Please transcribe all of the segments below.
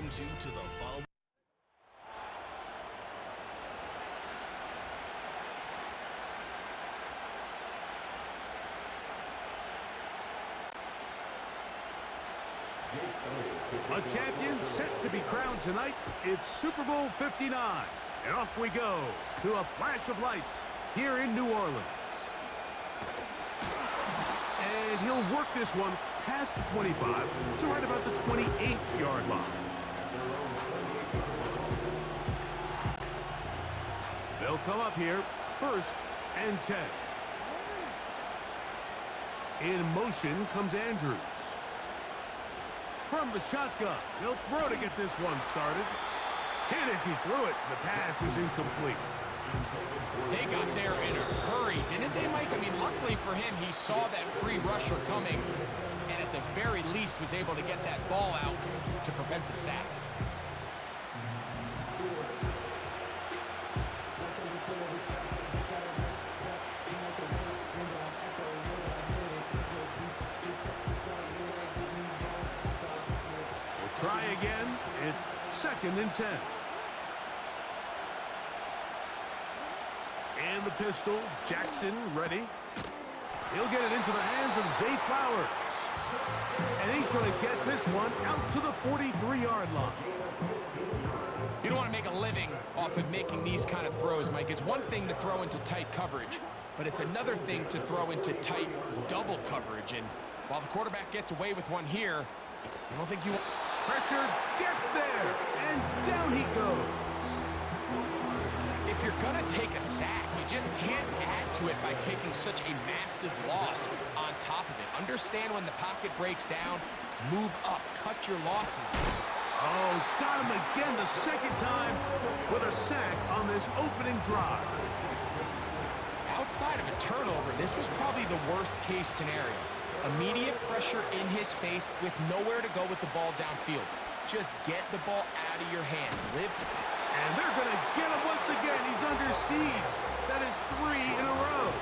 welcomes you to the foul. A champion set to be crowned tonight. It's Super Bowl 59. And off we go to a flash of lights here in New Orleans. And he'll work this one past the 25 to right about the 28-yard line. They'll come up here, 1st and 10. In motion comes Andrews. From the shotgun, he'll throw to get this one started. Hit as he threw it. The pass is incomplete. They got there in a hurry, didn't they, Mike? I mean, luckily for him, he saw that free rusher coming, and at the very least was able to get that ball out to prevent the sack. Try again. It's 2nd and 10. And the pistol. Jackson ready. He'll get it into the hands of Zay Flowers. And he's going to get this one out to the 43-yard line. You don't want to make a living off of making these kind of throws, Mike. It's one thing to throw into tight coverage, but it's another thing to throw into tight double coverage. And while the quarterback gets away with one here, I don't think you... Pressure gets there, and down he goes. If you're going to take a sack, you just can't add to it by taking such a massive loss on top of it. Understand when the pocket breaks down, move up, cut your losses. Oh, got him again the 2nd time with a sack on this opening drive. Outside of a turnover, this was probably the worst-case scenario. Immediate pressure in his face with nowhere to go with the ball downfield. Just get the ball out of your hand. And they're going to get him once again. He's under siege. That is 3 in a row.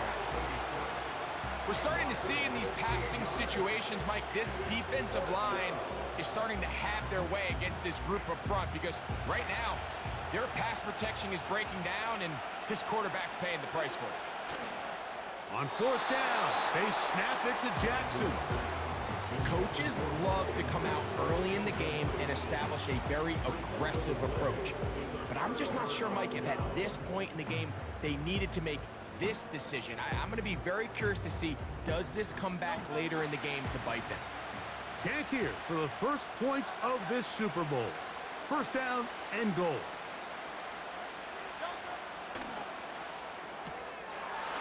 We're starting to see in these passing situations, Mike, this defensive line is starting to have their way against this group up front because right now, their pass protection is breaking down and this quarterback's paying the price for it. On 4th down, they snap it to Jackson. Coaches love to come out early in the game and establish a very aggressive approach. But I'm just not sure, Mike, if at this point in the game they needed to make this decision. I'm going to be very curious to see, does this come back later in the game to bite them? Chance here for the first points of this Super Bowl. 1st down and goal.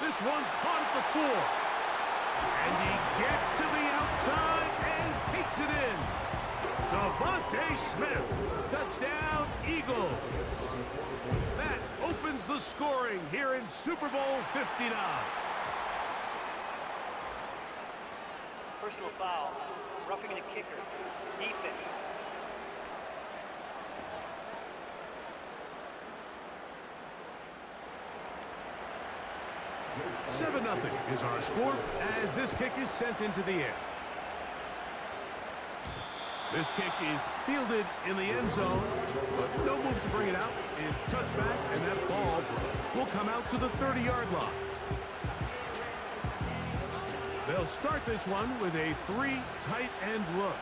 This one caught at the 4. And he gets to the outside and takes it in. Devontae Smith. Touchdown, Eagles. That opens the scoring here in Super Bowl 59. Personal foul. Roughing the kicker. Defense. 7-0 is our score as this kick is sent into the air. This kick is fielded in the end zone, but no move to bring it out. It's touchback, and that ball will come out to the 30-yard line. They'll start this one with a 3 tight end look.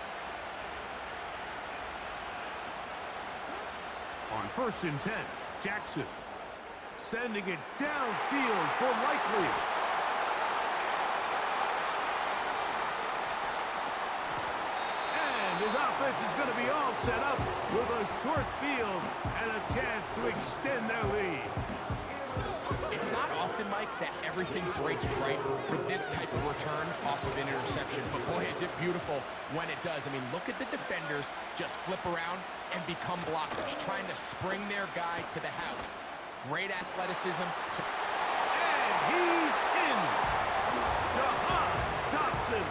On 1st and 10, Jackson. Sending it downfield for Likely. And his offense is going to be all set up with a short field and a chance to extend their lead. It's not often, Mike, that everything breaks right for this type of return off of an interception. But boy, is it beautiful when it does. I mean, look at the defenders just flip around and become blockers, trying to spring their guy to the house. Great athleticism. And he's in. Jahan Dotson.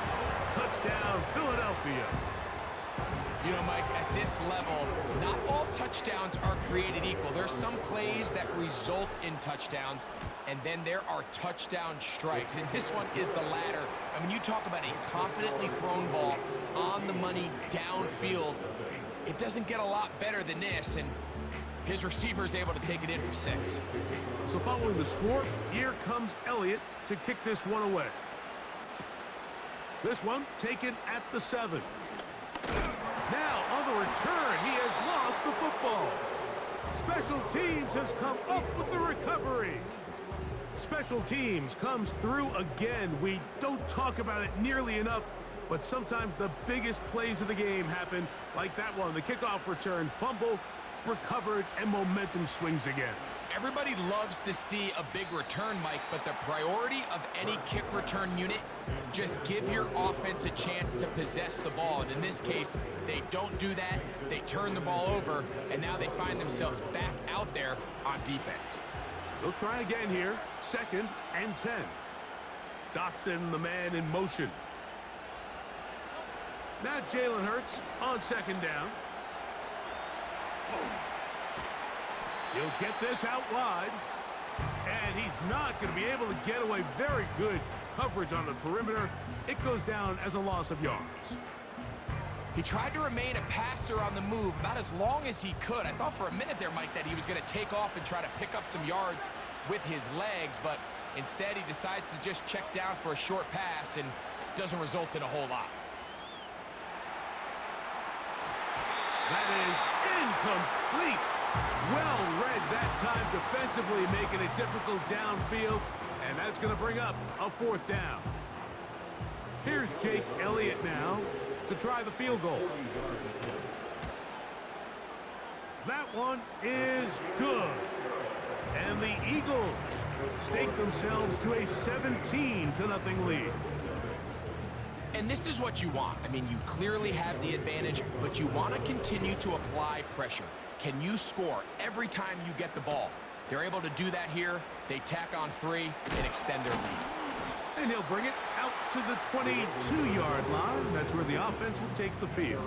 Touchdown, Philadelphia. You know, Mike, at this level, not all touchdowns are created equal. There's some plays that result in touchdowns, and then there are touchdown strikes. And this one is the latter. I mean, you talk about a confidently thrown ball on the money downfield. It doesn't get a lot better than this, and his receiver is able to take it in for 6. So following the score, here comes Elliott to kick this one away. This one taken at the 7. Now on the return, he has lost the football. Special teams has come up with the recovery. Special teams comes through again. We don't talk about it nearly enough, but sometimes the biggest plays of the game happen, like that one. The kickoff return, fumble, recovered, and momentum swings again. Everybody loves to see a big return, Mike, but the priority of any kick return unit, just give your offense a chance to possess the ball. And in this case, they don't do that. They turn the ball over, and now they find themselves back out there on defense. They'll try again here. 2nd and 10. Dotson, the man in motion. Now Jalen Hurts on 2nd down. He'll get this out wide. And he's not going to be able to get away. Very good coverage on the perimeter. It goes down as a loss of yards. He tried to remain a passer on the move about as long as he could. I thought for a minute there, Mike, that he was going to take off and try to pick up some yards with his legs, but instead he decides to just check down for a short pass and doesn't result in a whole lot. That is incomplete. Well read that time defensively, making it difficult downfield, and that's going to bring up a 4th down. Here's Jake Elliott now to try the field goal. That one is good. And the Eagles stake themselves to a 17-0 lead. And this is what you want. I mean, you clearly have the advantage, but you want to continue to apply pressure. Can you score every time you get the ball? They're able to do that here. They tack on 3 and extend their lead. And he'll bring it out to the 22-yard line. That's where the offense will take the field.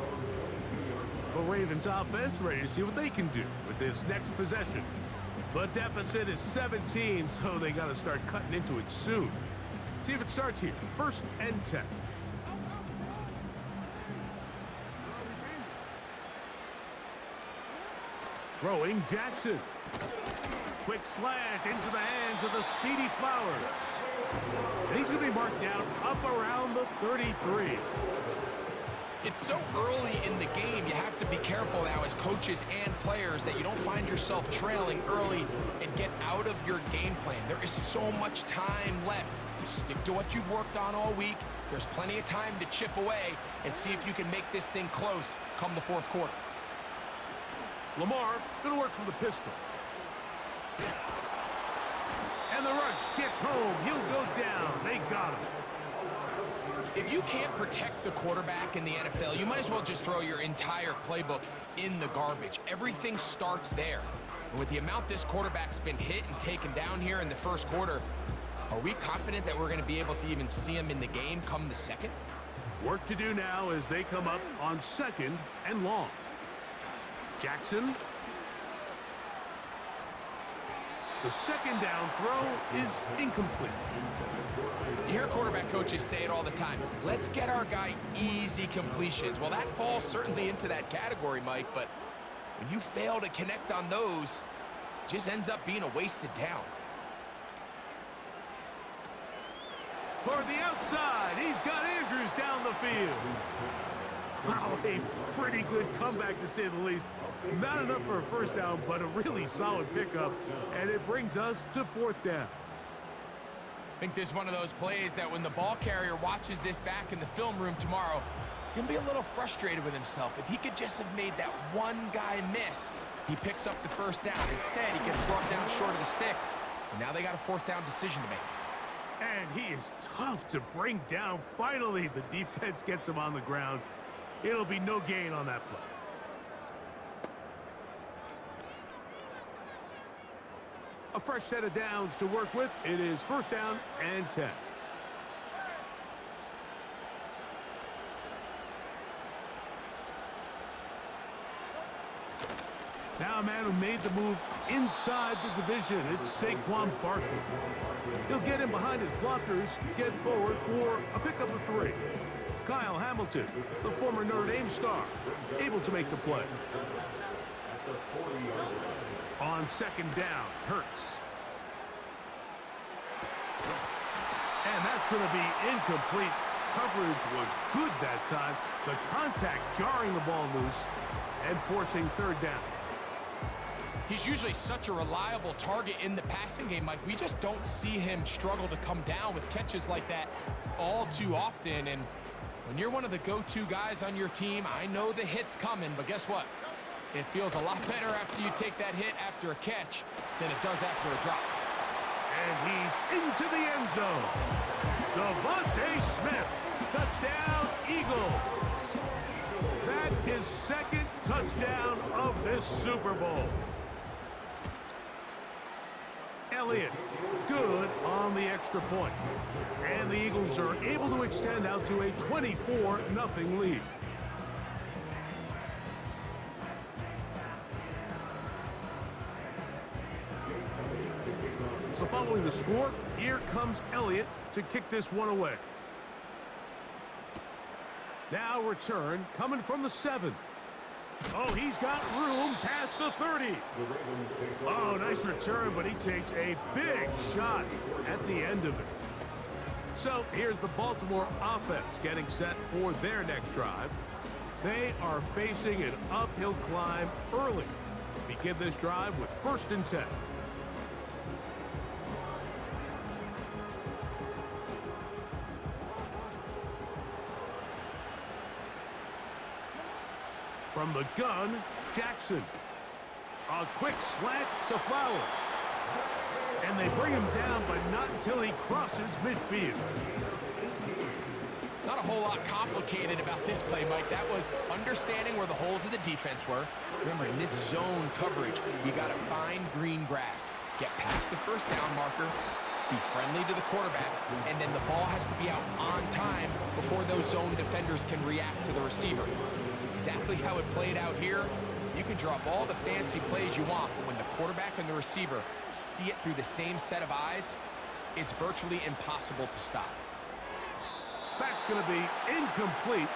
The Ravens offense ready to see what they can do with this next possession. The deficit is 17, so they got to start cutting into it soon. See if it starts here. 1st and 10. Throwing Jackson. Quick slant into the hands of the speedy Flowers. And he's going to be marked down up around the 33. It's so early in the game, you have to be careful now as coaches and players that you don't find yourself trailing early and get out of your game plan. There is so much time left. Stick to what you've worked on all week. There's plenty of time to chip away and see if you can make this thing close come the 4th quarter. Lamar going to work from the pistol. And the rush gets home. He'll go down. They got him. If you can't protect the quarterback in the NFL, you might as well just throw your entire playbook in the garbage. Everything starts there. And with the amount this quarterback's been hit and taken down here in the 1st quarter, are we confident that we're going to be able to even see him in the game come the 2nd? Work to do now as they come up on 2nd and long. Jackson. The 2nd down throw is incomplete. You hear quarterback coaches say it all the time. Let's get our guy easy completions. Well, that falls certainly into that category, Mike, but when you fail to connect on those, it just ends up being a wasted down. Toward the outside, he's got Andrews down the field. Wow, a pretty good comeback to say the least. Not enough for a 1st down, but a really solid pickup, and it brings us to 4th down. I think this is one of those plays that when the ball carrier watches this back in the film room tomorrow, he's going to be a little frustrated with himself. If he could just have made that one guy miss, he picks up the 1st down. Instead, he gets brought down short of the sticks, and now they got a 4th down decision to make. And he is tough to bring down. Finally, the defense gets him on the ground. It'll be no gain on that play. A fresh set of downs to work with. It is 1st down and 10. Now a man who made the move inside the division. It's Saquon Barkley. He'll get in behind his blockers, get forward for a pickup of 3. Kyle Hamilton, the former Notre Dame star, able to make the play. On second down, Hurts. And that's going to be incomplete. Coverage was good that time. The contact jarring the ball loose and forcing third down. He's usually such a reliable target in the passing game, Mike. We just don't see him struggle to come down with catches like that all too often. And when you're one of the go-to guys on your team, I know the hit's coming, but guess what? It feels a lot better after you take that hit after a catch than it does after a drop. And he's into the end zone. Devontae Smith, touchdown Eagles. That is second touchdown of this Super Bowl. Elliott, good on the extra point. And the Eagles are able to extend out to a 24-0 lead. So following the score, here comes Elliott to kick this one away. Now return coming from the 7. Oh, he's got room past the 30. Oh, nice return, but he takes a big shot at the end of it. So here's the Baltimore offense getting set for their next drive. They are facing an uphill climb early. Begin this drive with 1st and 10. From the gun, Jackson. A quick slant to Flowers. And they bring him down, but not until he crosses midfield. Not a whole lot complicated about this play, Mike. That was understanding where the holes of the defense were. Remember, in this zone coverage, you got to find green grass. Get past the 1st down marker, be friendly to the quarterback, and then the ball has to be out on time before those zone defenders can react to the receiver. That's exactly how it played out here. You can drop all the fancy plays you want, but when the quarterback and the receiver see it through the same set of eyes, it's virtually impossible to stop. That's going to be incomplete,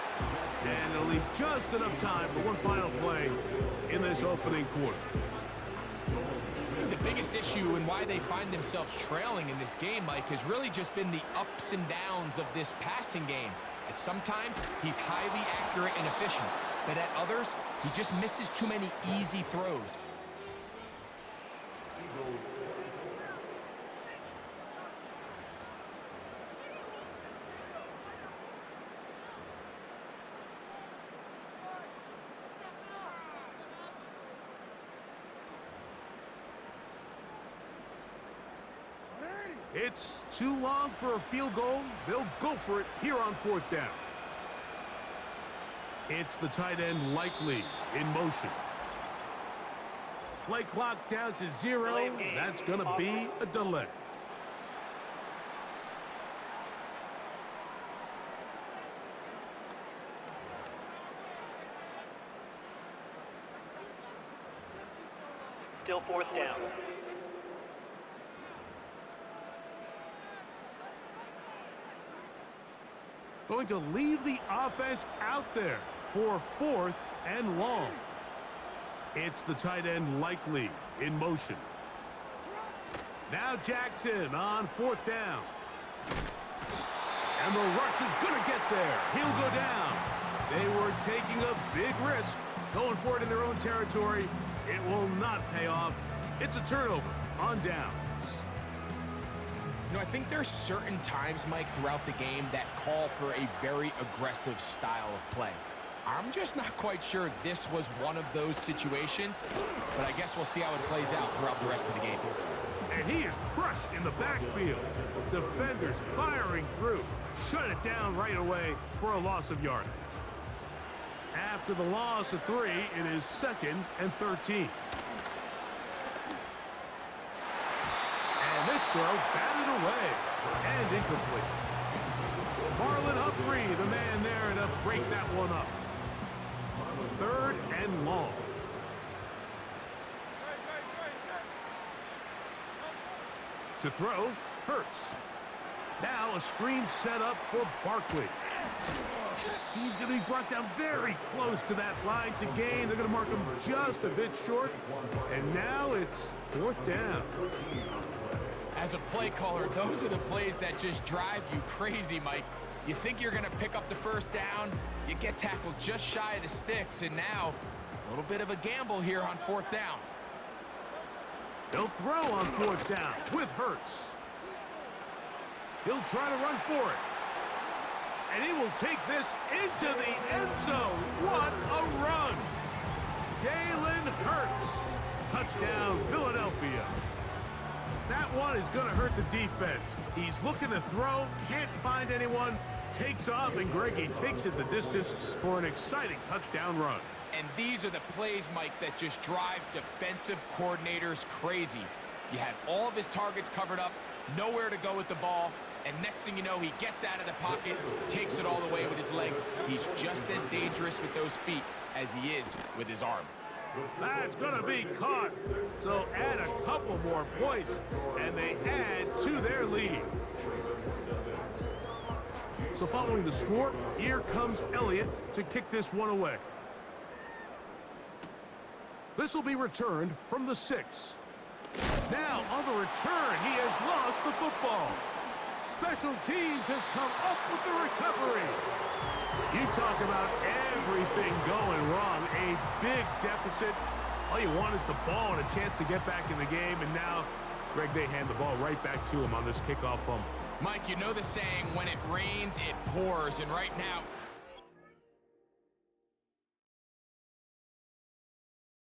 and it'll leave just enough time for one final play in this opening quarter. The biggest issue and why they find themselves trailing in this game, Mike, has really just been the ups and downs of this passing game. And sometimes he's highly accurate and efficient, but at others, he just misses too many easy throws. It's too long for a field goal. They'll go for it here on 4th down. It's the tight end Likely in motion. Play clock down to 0. That's going to be a delay. Still 4th down. Going to leave the offense out there for 4th and long. It's the tight end Likely in motion. Now Jackson on 4th down. And the rush is going to get there. He'll go down. They were taking a big risk going for it in their own territory. It will not pay off. It's a turnover on downs. You know, I think there's certain times, Mike, throughout the game that call for a very aggressive style of play. I'm just not quite sure this was one of those situations, but I guess we'll see how it plays out throughout the rest of the game. And he is crushed in the backfield. Defenders firing through. Shut it down right away for a loss of yardage. After the loss of 3, it is 2nd and 13. And this throw batted away and incomplete. Marlon Humphrey, the man there to break that one up. 3rd and long. To throw, Hurts. Now a screen set up for Barkley. He's going to be brought down very close to that line to gain. They're going to mark him just a bit short. And now it's 4th down. As a play caller, those are the plays that just drive you crazy, Mike. You think you're going to pick up the 1st down, you get tackled just shy of the sticks, and now a little bit of a gamble here on 4th down. He'll throw on 4th down with Hurts. He'll try to run for it. And he will take this into the end zone. What a run! Jalen Hurts. Touchdown, Philadelphia. That one is going to hurt the defense. He's looking to throw, can't find anyone, takes off, and Greggy takes it the distance for an exciting touchdown run. And these are the plays, Mike, that just drive defensive coordinators crazy. You have all of his targets covered up, nowhere to go with the ball, and next thing you know, he gets out of the pocket, takes it all the way with his legs. He's just as dangerous with those feet as he is with his arm. That's going to be caught. So add a couple more points, and they add to their lead. So following the score, here comes Elliott to kick this one away. This will be returned from the 6. Now on the return, he has lost the football. Special teams has come up with the recovery. You talk about everything going wrong. A big deficit. All you want is the ball and a chance to get back in the game. And now, Greg, they hand the ball right back to him on this kickoff fumble. Mike, you know the saying, when it rains, it pours. And right now,